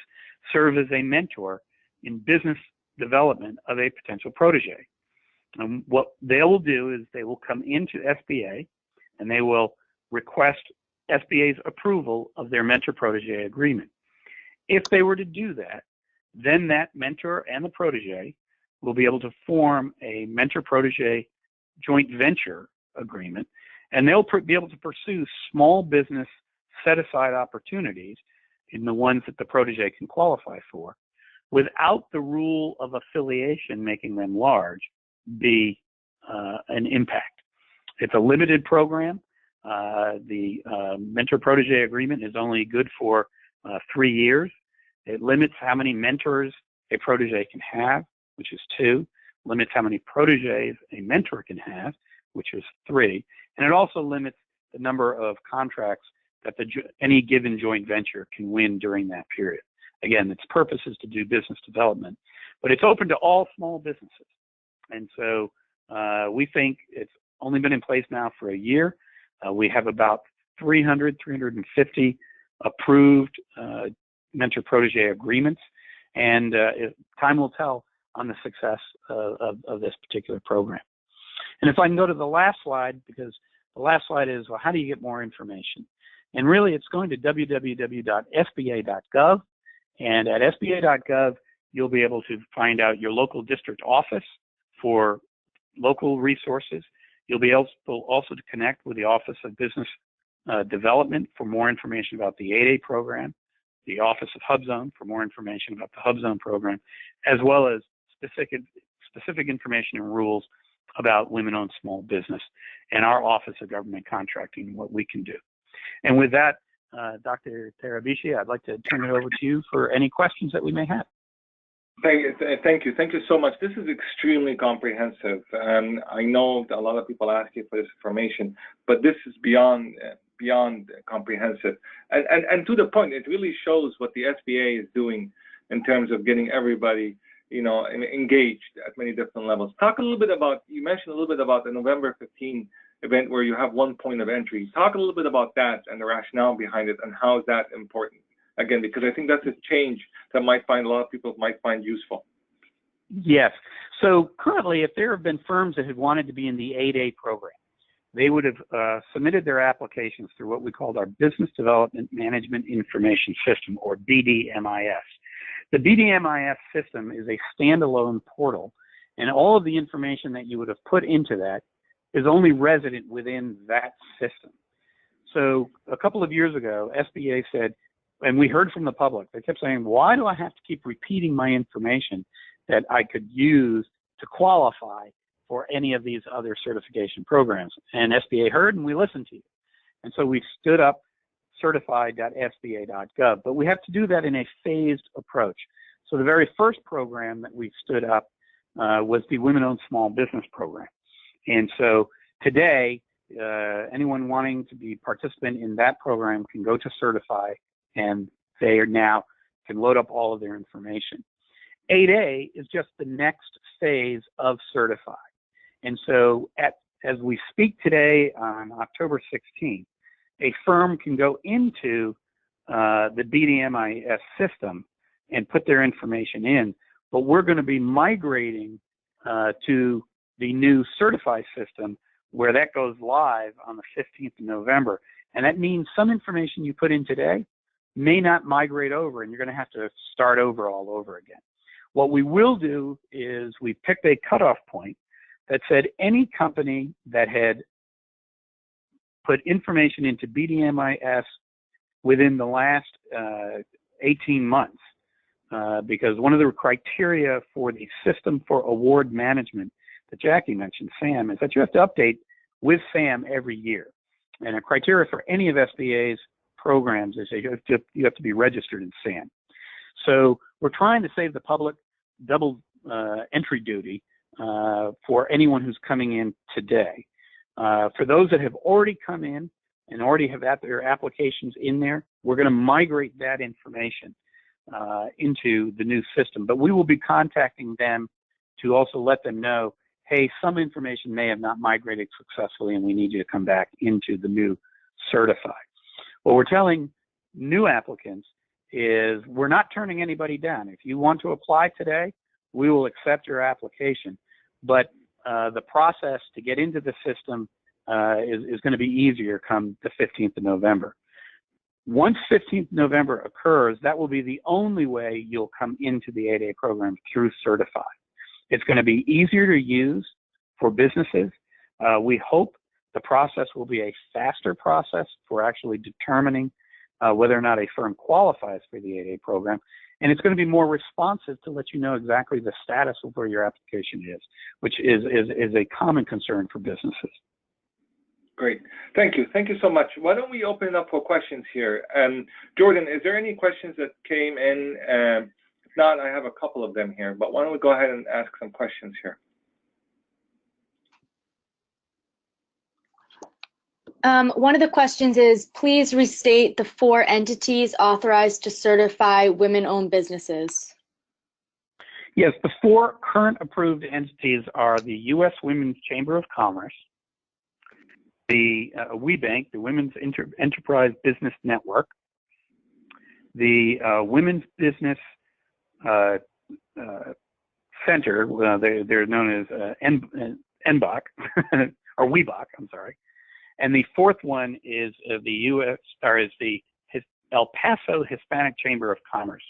[SPEAKER 3] serve as a mentor in business development of a potential protege. And what they will do is they will come into SBA and they will request SBA's approval of their mentor-protege agreement. If they were to do that, then that mentor and the protege will be able to form a mentor-protege joint venture agreement, and they'll be able to pursue small business set-aside opportunities in the ones that the protege can qualify for without the rule of affiliation making them large be an impact. It's a limited program. The mentor-protege agreement is only good for 3 years. It limits how many mentors a protege can have, which is 2. Limits how many proteges a mentor can have, which is 3. And it also limits the number of contracts that any given joint venture can win during that period. Again, its purpose is to do business development, but it's open to all small businesses. And so we think it's only been in place now for a year. We have about 350 approved mentor-protege agreements, and time will tell on the success of this particular program. And if I can go to the last slide, because the last slide is, well, how do you get more information? And really, it's going to www.sba.gov, and at sba.gov, you'll be able to find out your local district office for local resources. You'll be able also to connect with the Office of Business Development for more information about the 8A program, the Office of HubZone for more information about the HubZone program, as well as specific information and rules about women-owned small business and our Office of Government Contracting and what we can do. And with that, Dr. Terabishi, I'd like to turn it over to you for any questions that we may have.
[SPEAKER 1] Thank you so much. This is extremely comprehensive, and I know that a lot of people ask you for this information, but this is beyond comprehensive. And to the point, it really shows what the SBA is doing in terms of getting everybody, engaged at many different levels. Talk a little bit about, you mentioned a little bit about the November 15 event where you have one point of entry. Talk a little bit about that and the rationale behind it, and how is that important? Again, because I think that's a change that a lot of people might find useful.
[SPEAKER 3] Yes. So currently, if there have been firms that had wanted to be in the 8A program, they would have submitted their applications through what we called our Business Development Management Information System, or BDMIS. The BDMIS system is a standalone portal, and all of the information that you would have put into that is only resident within that system. So a couple of years ago, SBA said, and we heard from the public, they kept saying, why do I have to keep repeating my information that I could use to qualify for any of these other certification programs? And SBA heard, and we listened to you. And so we stood up certified.sba.gov, but we have to do that in a phased approach. So the very first program that we stood up was the Women-Owned Small Business Program. And so today, anyone wanting to be participant in that program can go to Certify, and they now can load up all of their information. 8A is just the next phase of Certify. And so as we speak today on October 16th, a firm can go into the BDMIS system and put their information in, but we're going to be migrating to the new Certify system, where that goes live on the 15th of November. And that means some information you put in today may not migrate over, and you're going to have to start over all over again. What we will do is we picked a cutoff point that said any company that had put information into BDMIS within the last 18 months, because one of the criteria for the system for award management that Jackie mentioned, SAM, is that you have to update with SAM every year. And a criteria for any of SBA's programs is that you have to be registered in SAM. So we're trying to save the public double entry duty for anyone who's coming in today. For those that have already come in and already have their applications in there, we're going to migrate that information into the new system. But we will be contacting them to also let them know, hey, some information may have not migrated successfully, and we need you to come back into the new Certified. What we're telling new applicants is we're not turning anybody down. If you want to apply today, we will accept your application. But the process to get into the system is going to be easier come the 15th of November. Once 15th November occurs, that will be the only way you'll come into the 8A program through Certify. It's going to be easier to use for businesses. We hope the process will be a faster process for actually determining whether or not a firm qualifies for the 8A program. And it's going to be more responsive to let you know exactly the status of where your application is, which is a common concern for businesses.
[SPEAKER 1] Great. Thank you. Thank you so much. Why don't we open it up for questions here? Jordan, is there any questions that came in? If not, I have a couple of them here, but why don't we go ahead and ask some questions here?
[SPEAKER 4] One of the questions is, please restate the 4 entities authorized to certify women-owned businesses.
[SPEAKER 3] Yes, the 4 current approved entities are the U.S. Women's Chamber of Commerce, the WeBank, the Women's Enterprise Business Network, the Women's Business Center, they're known as NBOC, or WeBOC, I'm sorry. And the 4th one is the El Paso Hispanic Chamber of Commerce.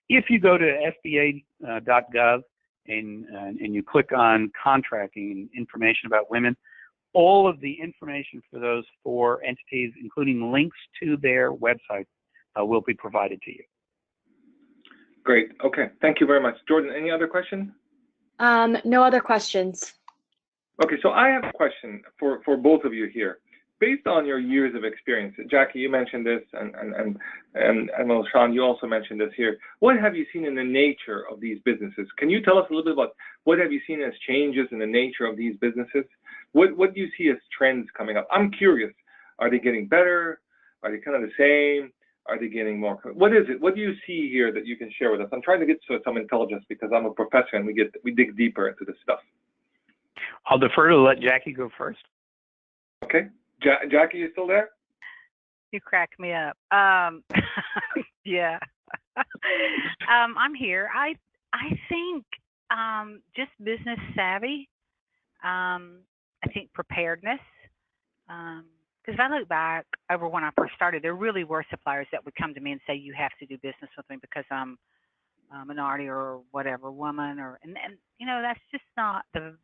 [SPEAKER 3] If you go to SBA.gov and you click on contracting information about women, all of the information for those 4 entities, including links to their website, will be provided to you.
[SPEAKER 1] Great. Okay. Thank you very much. Jordan, any other questions?
[SPEAKER 4] No other questions.
[SPEAKER 1] Okay. So I have a question for both of you here. based on your years of experience, Jackie, you mentioned this, and well, Seán, you also mentioned this here. What have you seen in the nature of these businesses? Can you tell us a little bit about what have you seen as changes in the nature of these businesses? What do you see as trends coming up? I'm curious. Are they getting better? Are they kind of the same? Are they getting more? What is it? What do you see here that you can share with us? I'm trying to get to some intelligence because I'm a professor and we dig deeper into this stuff.
[SPEAKER 3] I'll defer to let Jackie go first.
[SPEAKER 1] Okay. Jackie, you still there?
[SPEAKER 2] You crack me up. Yeah. I'm here. I think just business savvy. I think preparedness. Because if I look back over when I first started, there really were suppliers that would come to me and say, "You have to do business with me because I'm a minority or whatever, woman," and that's just not the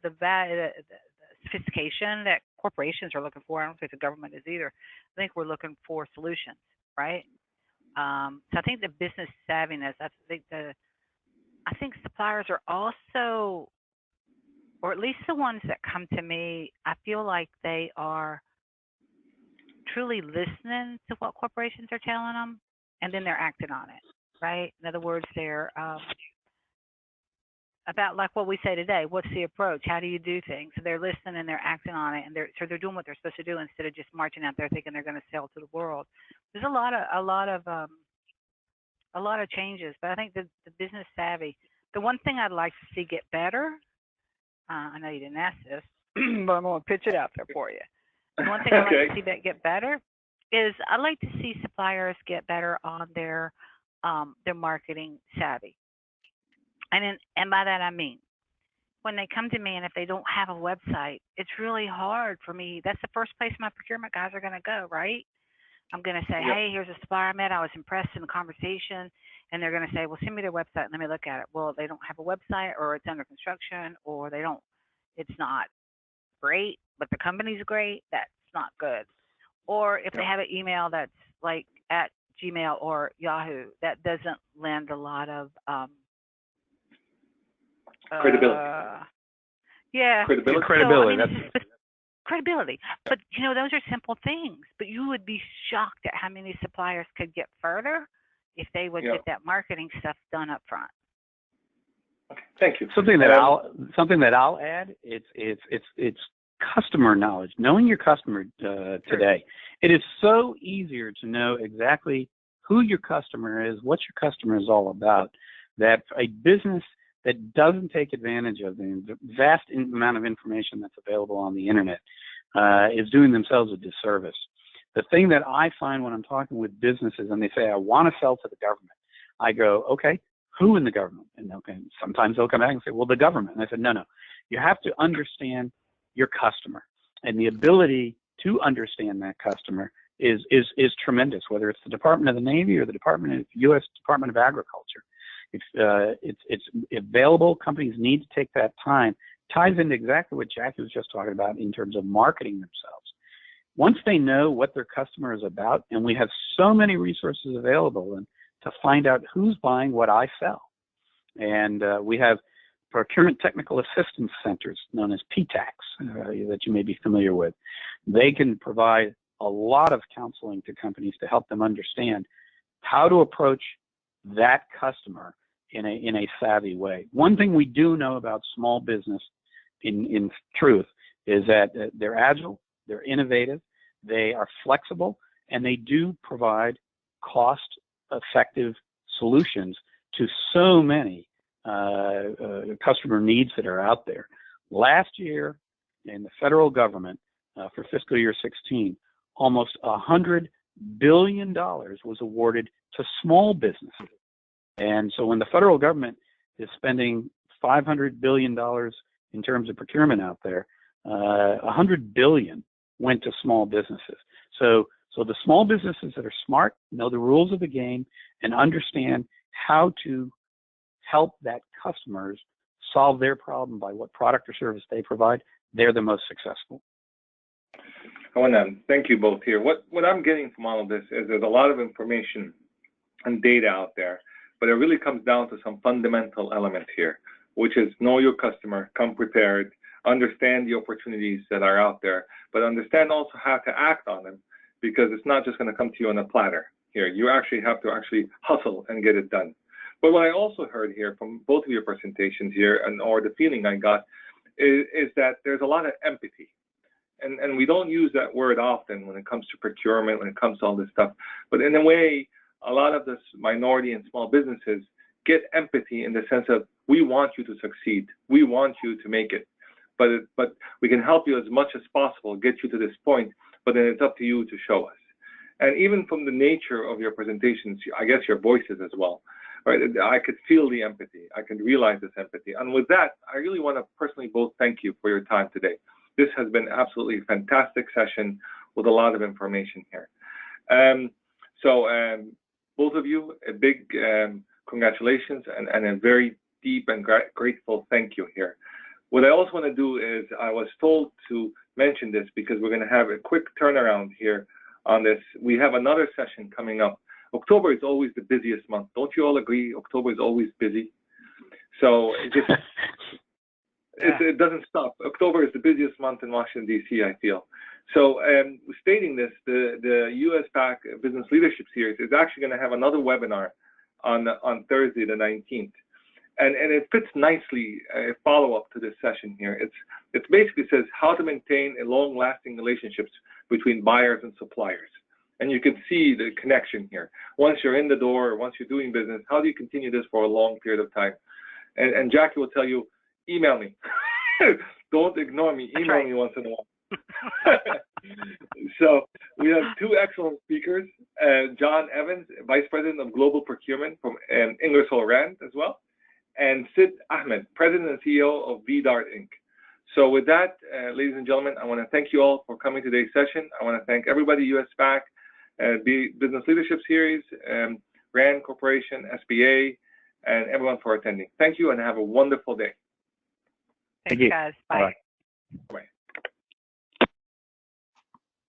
[SPEAKER 2] sophistication that corporations are looking for. I don't think the government is either. I think we're looking for solutions, right? So I think the business savviness. I think suppliers are also, or at least the ones that come to me, I feel like they are truly listening to what corporations are telling them, and then they're acting on it, right? In other words, they're about like what we say today. What's the approach? How do you do things? So they're listening and they're acting on it, and they're doing what they're supposed to do instead of just marching out there thinking they're going to sell to the world. There's a lot of changes, but I think the business savvy. The one thing I'd like to see get better. I know you didn't ask this, but I'm going to pitch it out there for you. The one thing I'd like to see that get better is I'd like to see suppliers get better on their marketing savvy. And by that I mean, when they come to me and if they don't have a website, it's really hard for me. That's the first place my procurement guys are going to go, right? I'm going to say, "Hey, here's a supplier I met. I was impressed in the conversation." And they're going to say, "Well, send me their website and let me look at it." Well, they don't have a website, or it's under construction, or it's not great, but the company's great. That's not good. Or if they have an email that's like at Gmail or Yahoo, that doesn't lend a lot of
[SPEAKER 1] credibility.
[SPEAKER 2] Yeah.
[SPEAKER 1] Credibility.
[SPEAKER 2] Credibility. But those are simple things. But you would be shocked at how many suppliers could get further if they would get that marketing stuff done up front.
[SPEAKER 1] Okay. Thank you.
[SPEAKER 3] Something that I'll add. It's customer knowledge. Knowing your customer today. It is so easier to know exactly who your customer is, what your customer is all about, that a business that doesn't take advantage of the vast amount of information that's available on the internet is doing themselves a disservice. The thing that I find when I'm talking with businesses and they say, "I want to sell to the government," I go, "Okay, who in the government?" And sometimes they'll come back and say, "Well, the government." And I said, no. You have to understand your customer, and the ability to understand that customer is tremendous, whether it's the Department of the Navy or the U.S. Department of Agriculture. It's available. Companies need to take that time. Ties into exactly what Jackie was just talking about in terms of marketing themselves. Once they know what their customer is about, and we have so many resources available and to find out who's buying what I sell. And we have procurement technical assistance centers known as PTACs that you may be familiar with. They can provide a lot of counseling to companies to help them understand how to approach that customer in a savvy way. One thing we do know about small business in truth is that they're agile, they're innovative, they are flexible, and they do provide cost-effective solutions to so many customer needs that are out there. Last year in the federal government for fiscal year 16, almost $100 billion was awarded to small businesses. And so when the federal government is spending $500 billion in terms of procurement out there, $100 billion went to small businesses. So the small businesses that are smart, know the rules of the game, and understand how to help that customers solve their problem by what product or service they provide, they're the most successful.
[SPEAKER 1] I want to thank you both here. What I'm getting from all of this is there's a lot of information and data out there, but it really comes down to some fundamental elements here, which is know your customer, come prepared, understand the opportunities that are out there, but understand also how to act on them, because it's not just going to come to you on a platter here. You actually have to hustle and get it done. But what I also heard here from both of your presentations here, or the feeling I got, is that there's a lot of empathy. And we don't use that word often when it comes to procurement, when it comes to all this stuff. But in a way, a lot of this minority and small businesses get empathy in the sense of, we want you to succeed. We want you to make it. But we can help you as much as possible, get you to this point, but then it's up to you to show us. And even from the nature of your presentations, I guess your voices as well, right? I could feel the empathy. I could realize this empathy. And with that, I really want to personally both thank you for your time today. This has been absolutely a fantastic session with a lot of information here. Both of you, a big congratulations and a very deep and grateful thank you here. What I also want to do is, I was told to mention this because we're going to have a quick turnaround here on this. We have another session coming up. October is always the busiest month. Don't you all agree? October is always busy. So it doesn't stop. October is the busiest month in Washington, D.C., I feel. So stating this, the US PAC Business Leadership Series is actually going to have another webinar on Thursday, the 19th. And it fits nicely, a follow-up to this session here. It basically says how to maintain a long-lasting relationships between buyers and suppliers. And you can see the connection here. Once you're in the door, once you're doing business, how do you continue this for a long period of time? And Jackie will tell you, email me. Don't ignore me. Email me once in a while. So we have two excellent speakers, John Evans, Vice President of Global Procurement from Ingersoll Rand as well, and Sid Ahmed, President and CEO of VDART Inc. So with that, ladies and gentlemen, I want to thank you all for coming to today's session. I want to thank everybody, US PAC, Business Leadership Series, RAND Corporation, SBA, and everyone for attending. Thank you and have a wonderful day.
[SPEAKER 2] Thanks, guys. Bye.
[SPEAKER 1] Bye.